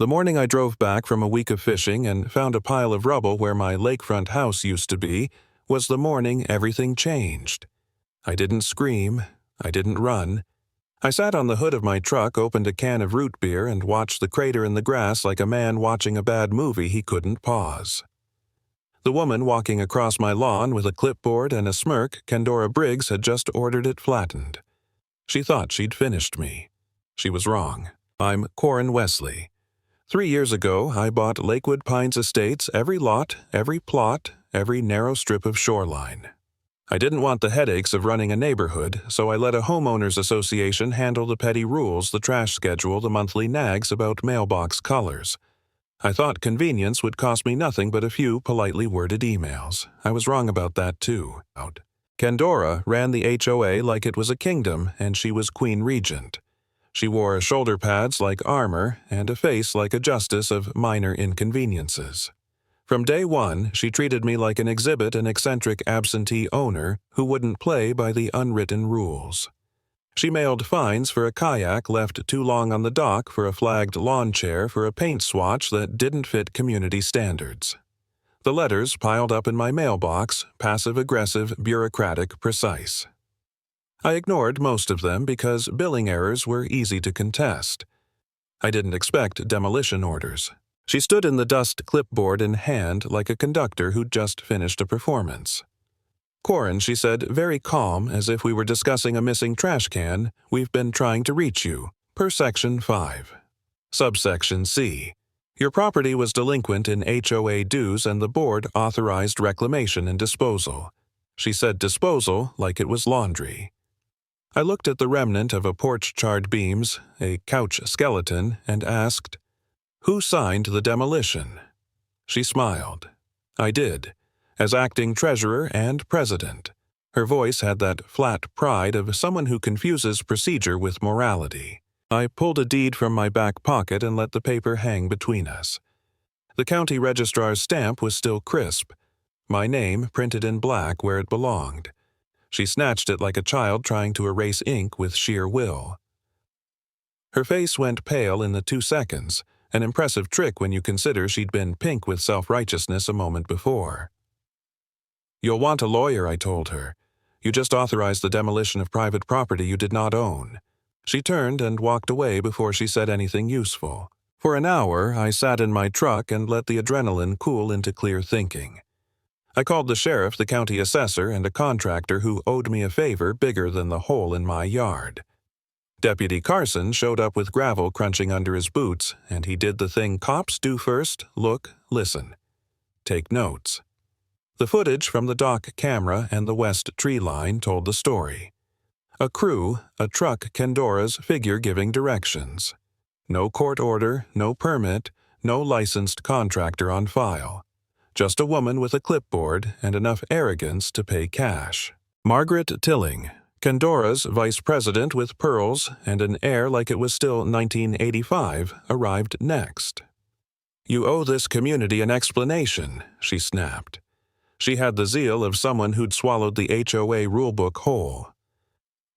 The morning I drove back from a week of fishing and found a pile of rubble where my lakefront house used to be was the morning everything changed. I didn't scream. I didn't run. I sat on the hood of my truck, opened a can of root beer, and watched the crater in the grass like a man watching a bad movie he couldn't pause. The woman walking across my lawn with a clipboard and a smirk, Kendora Briggs had just ordered it flattened. She thought she'd finished me. She was wrong. I'm Corin Wesley. 3 years ago, I bought Lakewood Pines Estates, every lot, every plot, every narrow strip of shoreline. I didn't want the headaches of running a neighborhood, so I let a homeowners association handle the petty rules, the trash schedule, the monthly nags about mailbox colors. I thought convenience would cost me nothing but a few politely worded emails. I was wrong about that, too. Kendora ran the HOA like it was a kingdom, and she was Queen Regent. She wore shoulder pads like armor and a face like a justice of minor inconveniences. From day one, she treated me like an eccentric absentee owner who wouldn't play by the unwritten rules. She mailed fines for a kayak left too long on the dock, for a flagged lawn chair, for a paint swatch that didn't fit community standards. The letters piled up in my mailbox, passive-aggressive, bureaucratic, precise. I ignored most of them because billing errors were easy to contest. I didn't expect demolition orders. She stood in the dust, clipboard in hand, like a conductor who'd just finished a performance. "Corin," she said, very calm, as if we were discussing a missing trash can, "we've been trying to reach you, per Section 5. Subsection C. Your property was delinquent in HOA dues and the board authorized reclamation and disposal." She said disposal like it was laundry. I looked at the remnant of a porch charred beams, a couch skeleton, and asked, "Who signed the demolition?" She smiled. I did, as acting treasurer and president. Her voice had that flat pride of someone who confuses procedure with morality. I pulled a deed from my back pocket and let the paper hang between us. The county registrar's stamp was still crisp, my name printed in black where it belonged. She snatched it like a child trying to erase ink with sheer will. Her face went pale in the 2 seconds, an impressive trick when you consider she'd been pink with self-righteousness a moment before. "You'll want a lawyer," I told her. "You just authorized the demolition of private property you did not own." She turned and walked away before she said anything useful. For an hour, I sat in my truck and let the adrenaline cool into clear thinking. I called the sheriff, the county assessor, and a contractor who owed me a favor bigger than the hole in my yard. Deputy Carson showed up with gravel crunching under his boots, and he did the thing cops do first: look, listen, take notes. The footage from the dock camera and the west tree line told the story. A crew, a truck, Kendora's figure giving directions. No court order, no permit, no licensed contractor on file. Just a woman with a clipboard and enough arrogance to pay cash. Margaret Tilling, Kendora's vice president with pearls and an air like it was still 1985, arrived next. "You owe this community an explanation," she snapped. She had the zeal of someone who'd swallowed the HOA rulebook whole.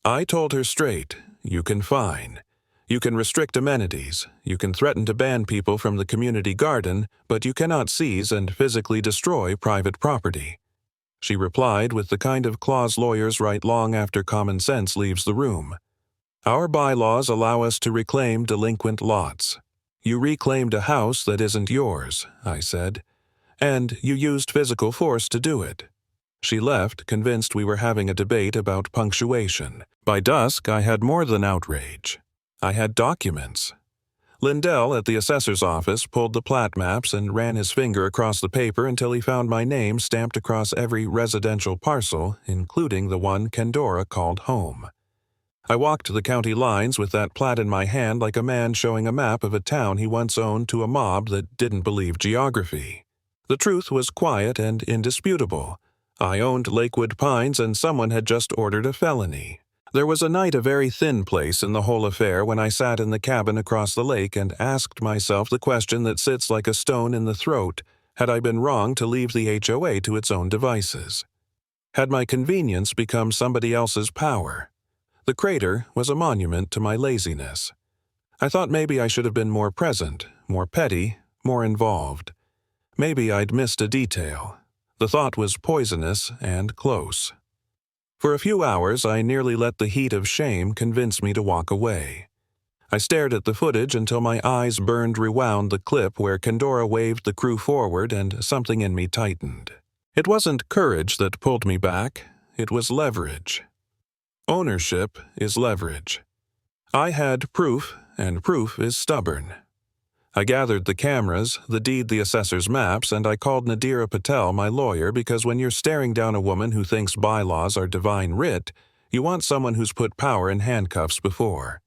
I told her straight, "You can fine. You can restrict amenities, you can threaten to ban people from the community garden, but you cannot seize and physically destroy private property." She replied with the kind of clause lawyers write long after common sense leaves the room. "Our bylaws allow us to reclaim delinquent lots." "You reclaimed a house that isn't yours," I said, "and you used physical force to do it." She left, convinced we were having a debate about punctuation. By dusk, I had more than outrage. I had documents. Lindell at the assessor's office pulled the plat maps and ran his finger across the paper until he found my name stamped across every residential parcel, including the one Kendora called home. I walked the county lines with that plat in my hand like a man showing a map of a town he once owned to a mob that didn't believe geography. The truth was quiet and indisputable. I owned Lakewood Pines and someone had just ordered a felony. There was a night a very thin place in the whole affair when I sat in the cabin across the lake and asked myself the question that sits like a stone in the throat: had I been wrong to leave the HOA to its own devices? Had my convenience become somebody else's power? The crater was a monument to my laziness. I thought maybe I should have been more present, more petty, more involved. Maybe I'd missed a detail. The thought was poisonous and close. For a few hours, I nearly let the heat of shame convince me to walk away. I stared at the footage until my eyes burned rewound the clip where Kendora waved the crew forward and something in me tightened. It wasn't courage that pulled me back, it was leverage. Ownership is leverage. I had proof, and proof is stubborn. I gathered the cameras, the deed, the assessor's maps, and I called Nadira Patel, my lawyer, because when you're staring down a woman who thinks bylaws are divine writ, you want someone who's put power in handcuffs before.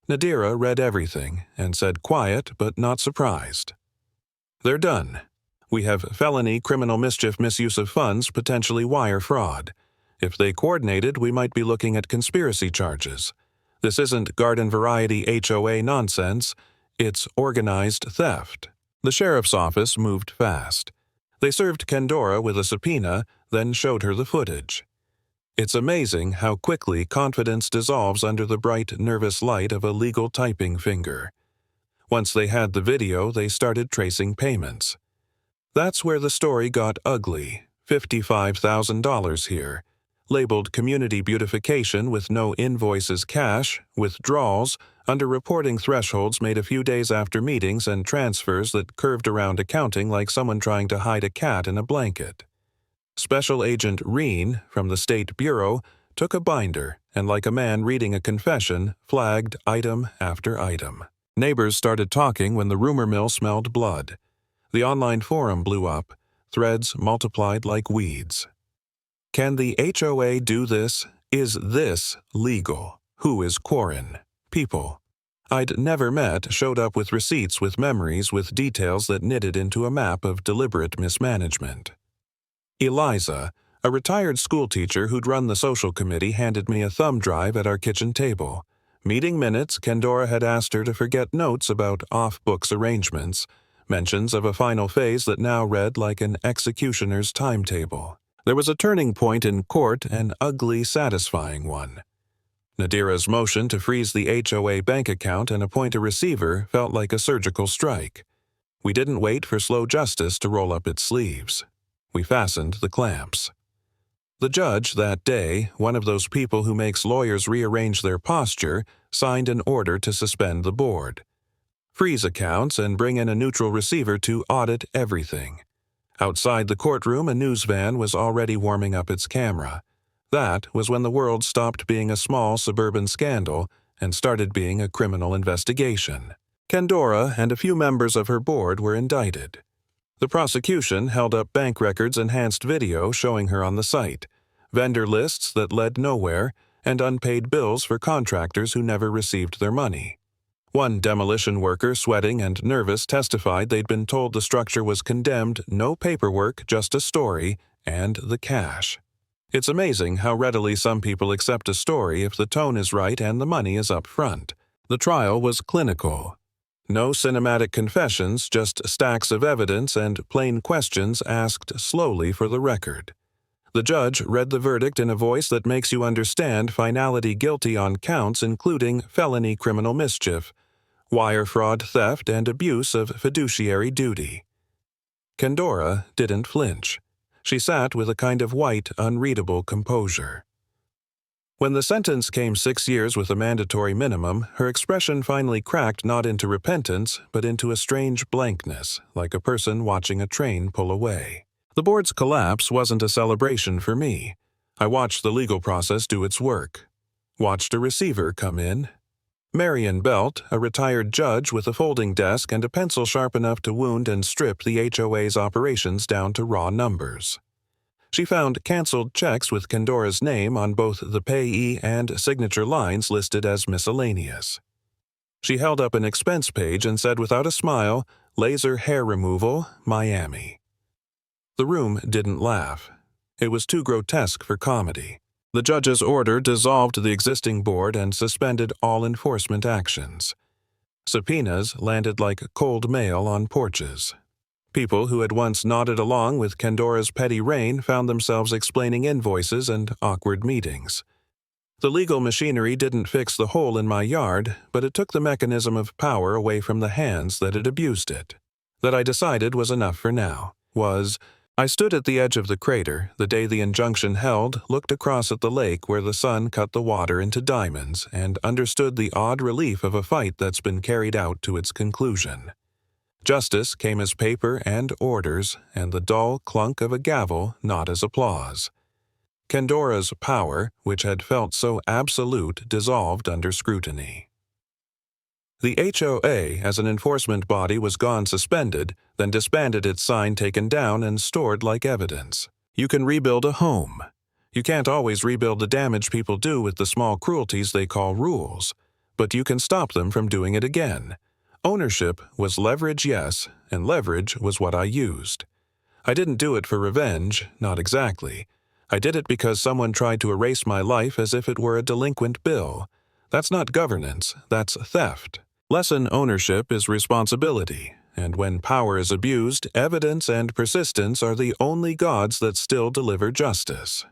Nadira read everything and said quiet but not surprised. They're done. We have felony, criminal mischief, misuse of funds, potentially wire fraud. If they coordinated, we might be looking at conspiracy charges. This isn't garden variety HOA nonsense. It's organized theft. The sheriff's office moved fast. They served Kendora with a subpoena, then showed her the footage. It's amazing how quickly confidence dissolves under the bright, nervous light of a legal typing finger. Once they had the video, they started tracing payments. That's where the story got ugly. $55,000 here. Labeled community beautification with no invoices cash, withdrawals, under reporting thresholds made a few days after meetings and transfers that curved around accounting like someone trying to hide a cat in a blanket. Special Agent Reen, from the State Bureau, took a binder and, like a man reading a confession, flagged item after item. Neighbors started talking when the rumor mill smelled blood. The online forum blew up. Threads multiplied like weeds. Can the HOA do this? Is this legal? Who is Quarren? People I'd never met showed up with receipts with memories with details that knitted into a map of deliberate mismanagement. Eliza, a retired schoolteacher who'd run the social committee, handed me a thumb drive at our kitchen table. Meeting minutes, Kendora had asked her to forget notes about off-books arrangements, mentions of a final phase that now read like an executioner's timetable. There was a turning point in court, an ugly, satisfying one. Nadira's motion to freeze the HOA bank account and appoint a receiver felt like a surgical strike. We didn't wait for slow justice to roll up its sleeves. We fastened the clamps. The judge that day, one of those people who makes lawyers rearrange their posture, signed an order to suspend the board. Freeze accounts and bring in a neutral receiver to audit everything. Outside the courtroom, a news van was already warming up its camera. That was when the world stopped being a small suburban scandal and started being a criminal investigation. Kendora and a few members of her board were indicted. The prosecution held up bank records, enhanced video showing her on the site, vendor lists that led nowhere, and unpaid bills for contractors who never received their money. One demolition worker, sweating and nervous, testified they'd been told the structure was condemned, no paperwork, just a story, and the cash. It's amazing how readily some people accept a story if the tone is right and the money is up front. The trial was clinical. No cinematic confessions, just stacks of evidence and plain questions asked slowly for the record. The judge read the verdict in a voice that makes you understand finality: guilty on counts including felony criminal mischief, wire fraud, theft, and abuse of fiduciary duty. Kendora didn't flinch. She sat with a kind of white, unreadable composure. When the sentence came 6 years with a mandatory minimum, her expression finally cracked not into repentance, but into a strange blankness, like a person watching a train pull away. The board's collapse wasn't a celebration for me. I watched the legal process do its work. Watched a receiver come in. Marion Belt, a retired judge with a folding desk and a pencil sharp enough to wound and strip the HOA's operations down to raw numbers. She found canceled checks with Kendora's name on both the payee and signature lines listed as miscellaneous. She held up an expense page and said without a smile, "Laser hair removal, Miami." The room didn't laugh. It was too grotesque for comedy. The judge's order dissolved the existing board and suspended all enforcement actions. Subpoenas landed like cold mail on porches. People who had once nodded along with Kendora's petty reign found themselves explaining invoices and awkward meetings. The legal machinery didn't fix the hole in my yard, but it took the mechanism of power away from the hands that had abused it. That I decided was enough for now was, I stood at the edge of the crater the day the injunction held, looked across at the lake where the sun cut the water into diamonds, and understood the odd relief of a fight that's been carried out to its conclusion. Justice came as paper and orders, and the dull clunk of a gavel not as applause. Candora's power, which had felt so absolute, dissolved under scrutiny. The HOA as an enforcement body was gone suspended, then disbanded, its sign taken down and stored like evidence. You can rebuild a home. You can't always rebuild the damage people do with the small cruelties they call rules, but you can stop them from doing it again. Ownership was leverage, yes, and leverage was what I used. I didn't do it for revenge, not exactly. I did it because someone tried to erase my life as if it were a delinquent bill. That's not governance, that's theft. Lesson ownership is responsibility, and when power is abused, evidence and persistence are the only gods that still deliver justice.